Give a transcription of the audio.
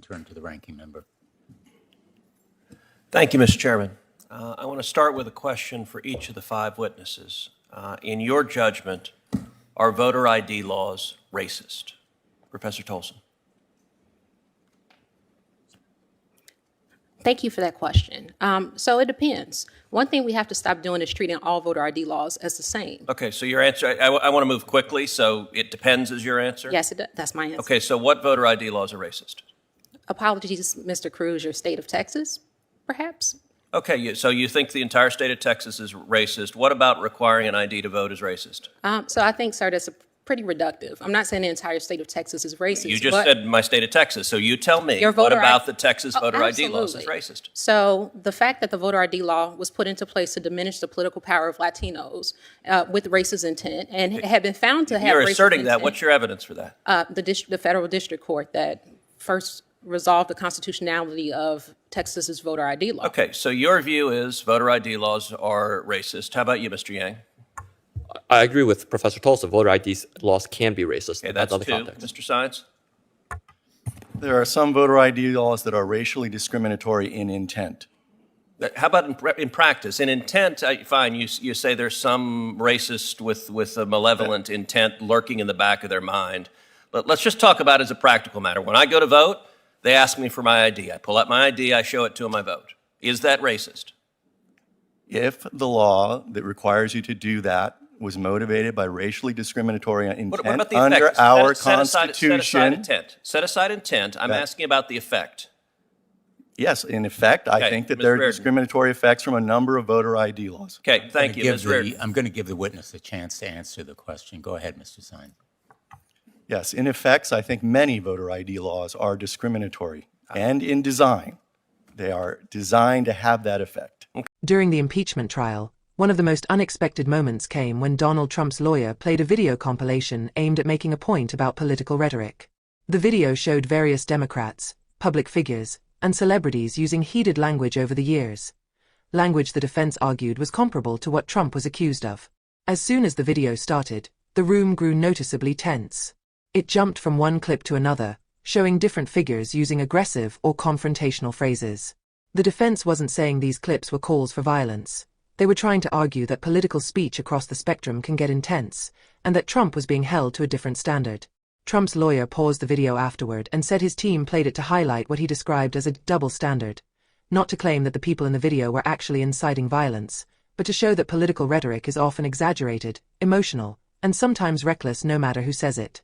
then turn to the ranking member. Thank you, Mr. Chairman. I want to start with a question for each of the 5 witnesses. In your judgment, are voter ID laws racist? Professor Tolson. Thank you for that question. So it depends. One thing we have to stop doing is treating all voter ID laws as the same. Okay, so your answer, I want to move quickly, so it depends is your answer? Yes, that's my answer. Okay, so what voter ID laws are racist? Apologies, Mr. Cruz, your state of Texas, perhaps? Okay, so you think the entire state of Texas is racist. What about requiring an ID to vote is racist? So I think, sir, that's pretty reductive. I'm not saying the entire state of Texas is racist. You just said my state of Texas, so you tell me, Your what voter about ID the Texas voter ID laws is absolutely. racist? So the fact that the voter ID law was put into place to diminish the political power of Latinos with racist intent and had been found to have You're racist asserting that. intent, What's your evidence for that? the federal district court that first resolved the constitutionality of Texas's voter ID law. Okay, so your view is voter ID laws are racist. How about you, Mr. Yang? I agree with Professor Tolson. Voter ID laws can be racist. Okay, that's in other 2. contexts. Mr. Science? There are some voter ID laws that are racially discriminatory in intent. How about in practice? In intent, fine, you say there's some racist with a malevolent intent lurking in the back of their mind. But let's just talk about it as a practical matter. When I go to vote, they ask me for my ID. I pull out my ID, I show it to them, I vote. Is that racist? If the law that requires you to do that was motivated by racially discriminatory intent What about the under effect? our Set aside Constitution. intent. Set aside intent. I'm asking about the effect. Yes, in effect, I Okay, think that Ms. there are Reardon. discriminatory effects from a number of voter ID laws. Okay, thank you, Ms. Reardon. I'm going to give the witness a chance to answer the question. Go ahead, Mr. Sine. Yes, in effects, I think many voter ID laws are discriminatory. And in design, they are designed to have that effect. During the impeachment trial, one of the most unexpected moments came when Donald Trump's lawyer played a video compilation aimed at making a point about political rhetoric. The video showed various Democrats, public figures, and celebrities using heated language over the years. Language the defense argued was comparable to what Trump was accused of. As soon as the video started, the room grew noticeably tense. It jumped from one clip to another, showing different figures using aggressive or confrontational phrases. The defense wasn't saying these clips were calls for violence. They were trying to argue that political speech across the spectrum can get intense, and that Trump was being held to a different standard. Trump's lawyer paused the video afterward and said his team played it to highlight what he described as a double standard. Not to claim that the people in the video were actually inciting violence, but to show that political rhetoric is often exaggerated, emotional, and sometimes reckless no matter who says it.